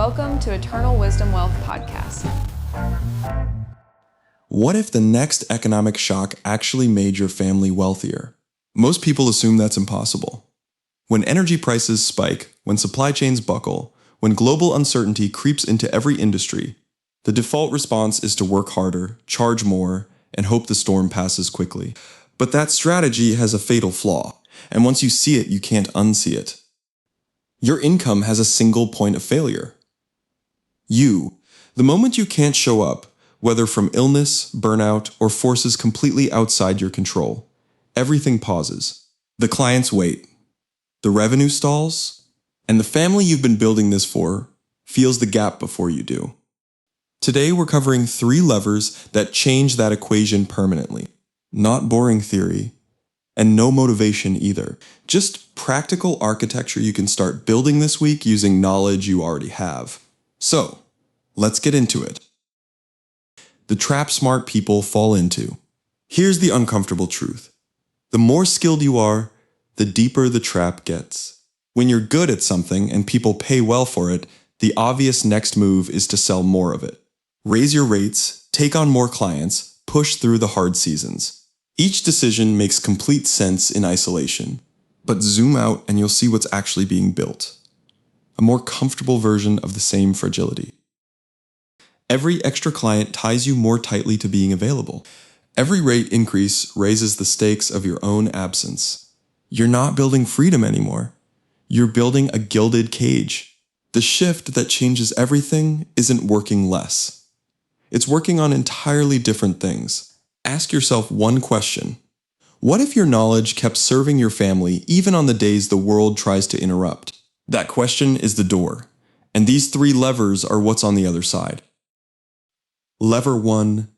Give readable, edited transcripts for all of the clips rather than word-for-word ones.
Welcome to Eternal Wisdom Wealth Podcast. What if the next economic shock actually made your family wealthier? Most people assume that's impossible. When energy prices spike, when supply chains buckle, when global uncertainty creeps into every industry, the default response is to work harder, charge more, and hope the storm passes quickly. But that strategy has a fatal flaw, and once you see it, you can't unsee it. Your income has a single point of failure. The moment you can't show up, whether from illness, burnout, or forces completely outside your control, everything pauses. The clients wait. The revenue stalls, and the family you've been building this for feels the gap before you do. Today we're covering 3 levers that change that equation permanently. Not boring theory, and no motivation either. Just practical architecture you can start building this week using knowledge you already have. So, let's get into it. The trap smart people fall into. Here's the uncomfortable truth. The more skilled you are, the deeper the trap gets. When you're good at something and people pay well for it, the obvious next move is to sell more of it. Raise your rates, take on more clients, push through the hard seasons. Each decision makes complete sense in isolation, but zoom out and you'll see what's actually being built. A more comfortable version of the same fragility. Every extra client ties you more tightly to being available. Every rate increase raises the stakes of your own absence. You're not building freedom anymore. You're building a gilded cage. The shift that changes everything isn't working less. It's working on entirely different things. Ask yourself one question. What if your knowledge kept serving your family even on the days the world tries to interrupt? That question is the door, and these 3 levers are what's on the other side. Lever 1,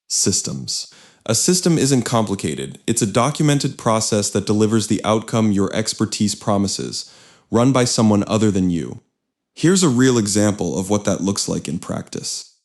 systems. A system isn't complicated. It's a documented process that delivers the outcome your expertise promises, run by someone other than you. Here's a real example of what that looks like in practice.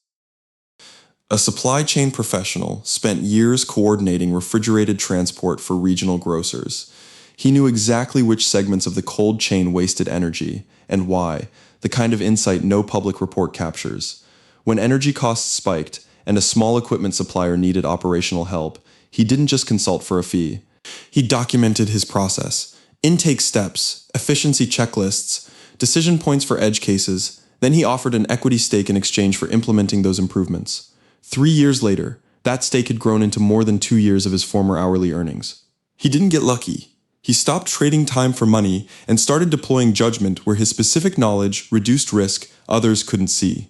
A supply chain professional spent years coordinating refrigerated transport for regional grocers. He knew exactly which segments of the cold chain wasted energy, and why, the kind of insight no public report captures. When energy costs spiked and a small equipment supplier needed operational help, he didn't just consult for a fee. He documented his process, intake steps, efficiency checklists, decision points for edge cases, then he offered an equity stake in exchange for implementing those improvements. 3 years later, that stake had grown into more than 2 years of his former hourly earnings. He didn't get lucky. He stopped trading time for money and started deploying judgment where his specific knowledge reduced risk others couldn't see.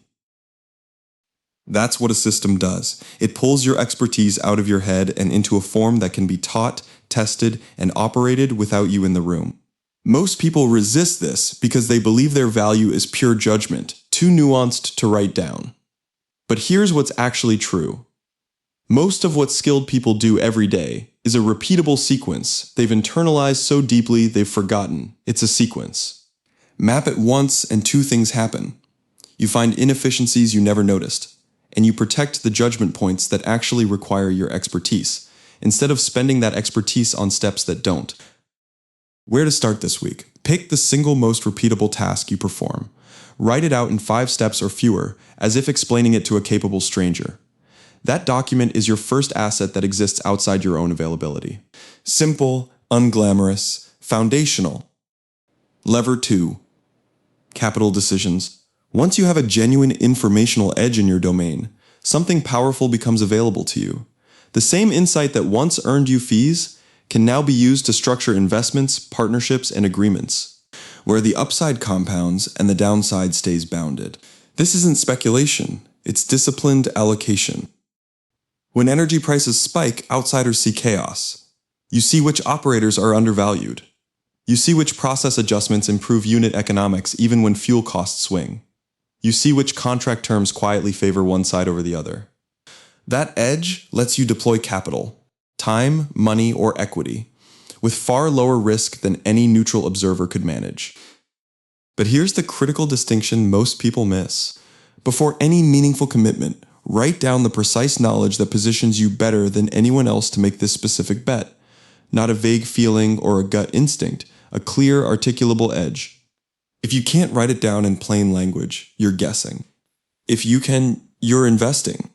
That's what a system does. It pulls your expertise out of your head and into a form that can be taught, tested, and operated without you in the room. Most people resist this because they believe their value is pure judgment, too nuanced to write down. But here's what's actually true. Most of what skilled people do every day is a repeatable sequence they've internalized so deeply they've forgotten. It's a sequence. Map it once and 2 things happen. You find inefficiencies you never noticed, and you protect the judgment points that actually require your expertise, instead of spending that expertise on steps that don't. Where to start this week? Pick the single most repeatable task you perform. Write it out in 5 steps or fewer, as if explaining it to a capable stranger. That document is your first asset that exists outside your own availability. Simple, unglamorous, foundational. Lever 2. Capital decisions. Once you have a genuine informational edge in your domain, something powerful becomes available to you. The same insight that once earned you fees can now be used to structure investments, partnerships, and agreements, where the upside compounds and the downside stays bounded. This isn't speculation, it's disciplined allocation. When energy prices spike, outsiders see chaos. You see which operators are undervalued. You see which process adjustments improve unit economics even when fuel costs swing. You see which contract terms quietly favor one side over the other. That edge lets you deploy capital, time, money, or equity, with far lower risk than any neutral observer could manage. But here's the critical distinction most people miss. Before any meaningful commitment, write down the precise knowledge that positions you better than anyone else to make this specific bet. Not a vague feeling or a gut instinct, a clear, articulable edge. If you can't write it down in plain language, you're guessing. If you can, you're investing.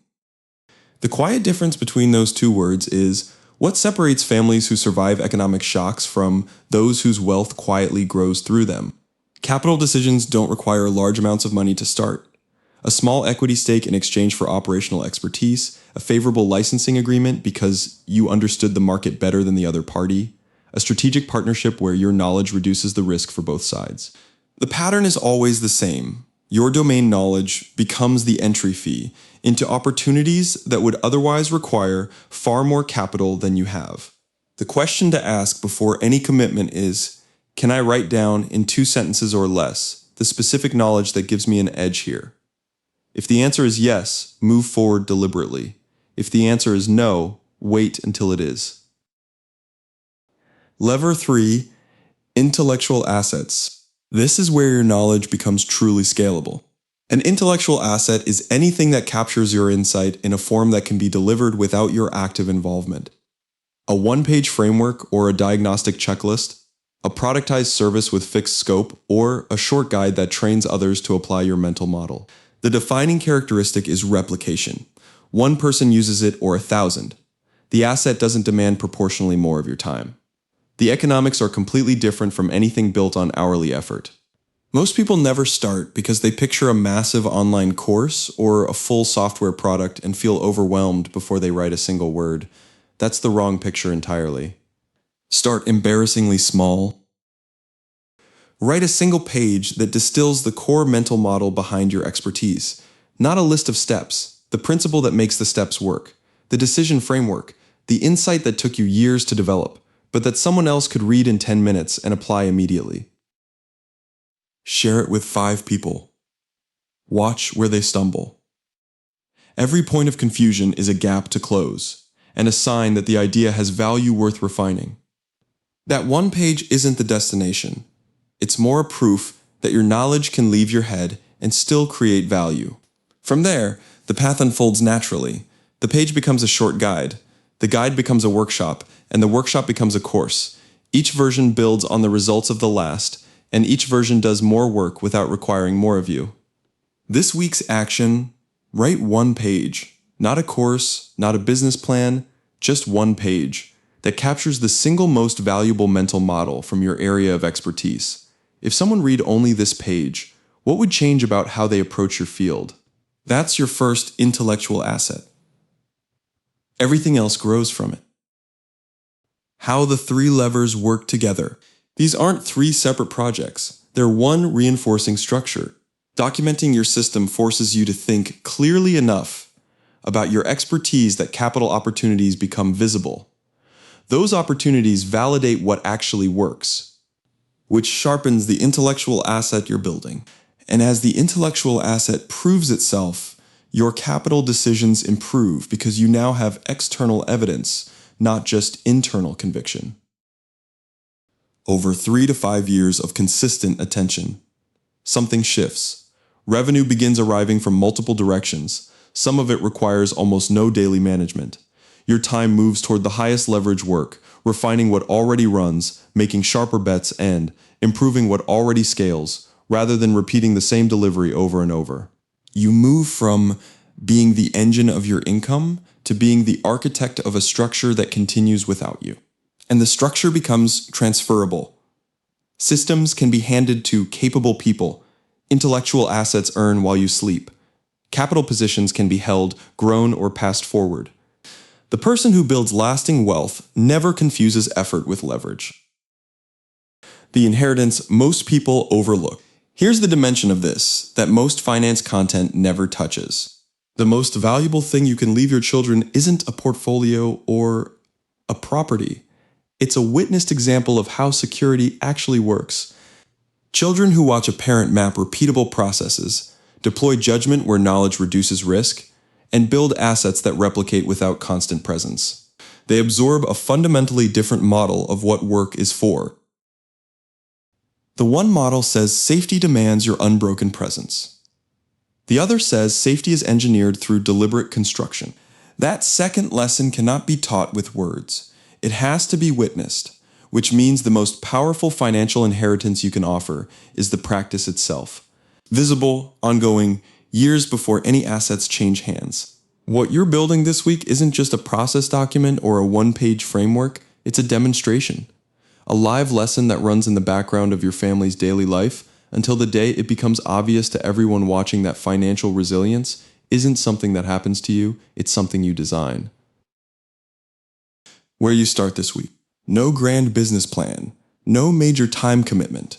The quiet difference between those two words is what separates families who survive economic shocks from those whose wealth quietly grows through them. Capital decisions don't require large amounts of money to start. A small equity stake in exchange for operational expertise, a favorable licensing agreement because you understood the market better than the other party, a strategic partnership where your knowledge reduces the risk for both sides. The pattern is always the same. Your domain knowledge becomes the entry fee into opportunities that would otherwise require far more capital than you have. The question to ask before any commitment is, can I write down in 2 sentences or less the specific knowledge that gives me an edge here? If the answer is yes, move forward deliberately. If the answer is no, wait until it is. Lever 3, intellectual assets. This is where your knowledge becomes truly scalable. An intellectual asset is anything that captures your insight in a form that can be delivered without your active involvement. A one-page framework or a diagnostic checklist, a productized service with fixed scope, or a short guide that trains others to apply your mental model. The defining characteristic is replication. One person uses it or 1,000. The asset doesn't demand proportionally more of your time. The economics are completely different from anything built on hourly effort. Most people never start because they picture a massive online course or a full software product and feel overwhelmed before they write a single word. That's the wrong picture entirely. Start embarrassingly small. Write a single page that distills the core mental model behind your expertise. Not a list of steps, the principle that makes the steps work, the decision framework, the insight that took you years to develop, but that someone else could read in 10 minutes and apply immediately. Share it with 5 people. Watch where they stumble. Every point of confusion is a gap to close, and a sign that the idea has value worth refining. That one page isn't the destination. It's more a proof that your knowledge can leave your head and still create value. From there, the path unfolds naturally. The page becomes a short guide. The guide becomes a workshop, and the workshop becomes a course. Each version builds on the results of the last, and each version does more work without requiring more of you. This week's action: write 1 page. Not a course, not a business plan, just 1 page that captures the single most valuable mental model from your area of expertise. If someone read only this page, what would change about how they approach your field? That's your first intellectual asset. Everything else grows from it. How the 3 levers work together. These aren't 3 separate projects. They're one reinforcing structure. Documenting your system forces you to think clearly enough about your expertise that capital opportunities become visible. Those opportunities validate what actually works, which sharpens the intellectual asset you're building. And as the intellectual asset proves itself, your capital decisions improve because you now have external evidence, not just internal conviction. Over 3 to 5 years of consistent attention, something shifts. Revenue begins arriving from multiple directions. Some of it requires almost no daily management. Your time moves toward the highest leverage work, refining what already runs, making sharper bets, and improving what already scales, rather than repeating the same delivery over and over. You move from being the engine of your income to being the architect of a structure that continues without you. And the structure becomes transferable. Systems can be handed to capable people. Intellectual assets earn while you sleep. Capital positions can be held, grown, or passed forward. The person who builds lasting wealth never confuses effort with leverage. The inheritance most people overlook. Here's the dimension of this that most finance content never touches. The most valuable thing you can leave your children isn't a portfolio or a property. It's a witnessed example of how security actually works. Children who watch a parent map repeatable processes, deploy judgment where knowledge reduces risk, and build assets that replicate without constant presence. They absorb a fundamentally different model of what work is for. The one model says safety demands your unbroken presence. The other says safety is engineered through deliberate construction. That second lesson cannot be taught with words. It has to be witnessed. which means the most powerful financial inheritance you can offer is the practice itself. Visible, ongoing, years before any assets change hands. What you're building this week isn't just a process document or a one-page framework, it's a demonstration. A live lesson that runs in the background of your family's daily life until the day it becomes obvious to everyone watching that financial resilience isn't something that happens to you, it's something you design. Where you start this week. No grand business plan. No major time commitment.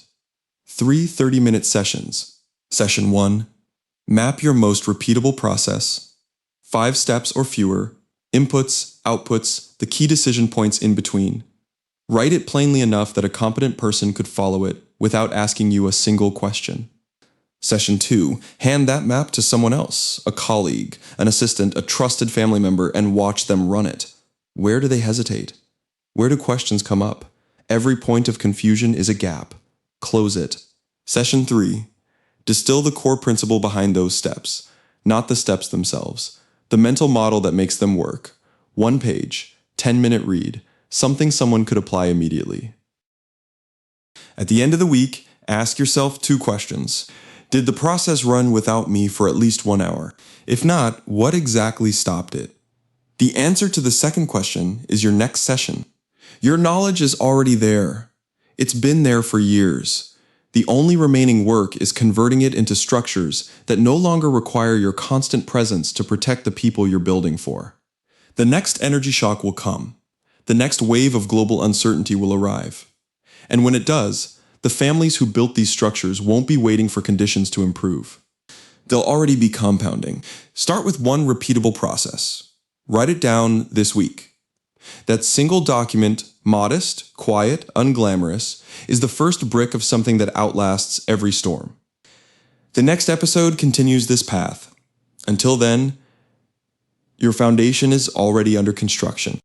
3 30-minute sessions. Session 1. Map your most repeatable process. 5 steps or fewer. Inputs, outputs, the key decision points in between. Write it plainly enough that a competent person could follow it without asking you a single question. Session 2. Hand that map to someone else, a colleague, an assistant, a trusted family member, and watch them run it. Where do they hesitate? Where do questions come up? Every point of confusion is a gap. Close it. Session 3. Distill the core principle behind those steps, not the steps themselves. The mental model that makes them work. 1 page, 10-minute read, something someone could apply immediately. At the end of the week, ask yourself 2 questions. Did the process run without me for at least 1 hour? If not, what exactly stopped it? The answer to the second question is your next session. Your knowledge is already there. It's been there for years. The only remaining work is converting it into structures that no longer require your constant presence to protect the people you're building for. The next energy shock will come. The next wave of global uncertainty will arrive. And when it does, the families who built these structures won't be waiting for conditions to improve. They'll already be compounding. Start with one repeatable process. Write it down this week. That single document, modest, quiet, unglamorous, is the first brick of something that outlasts every storm. The next episode continues this path. Until then, your foundation is already under construction.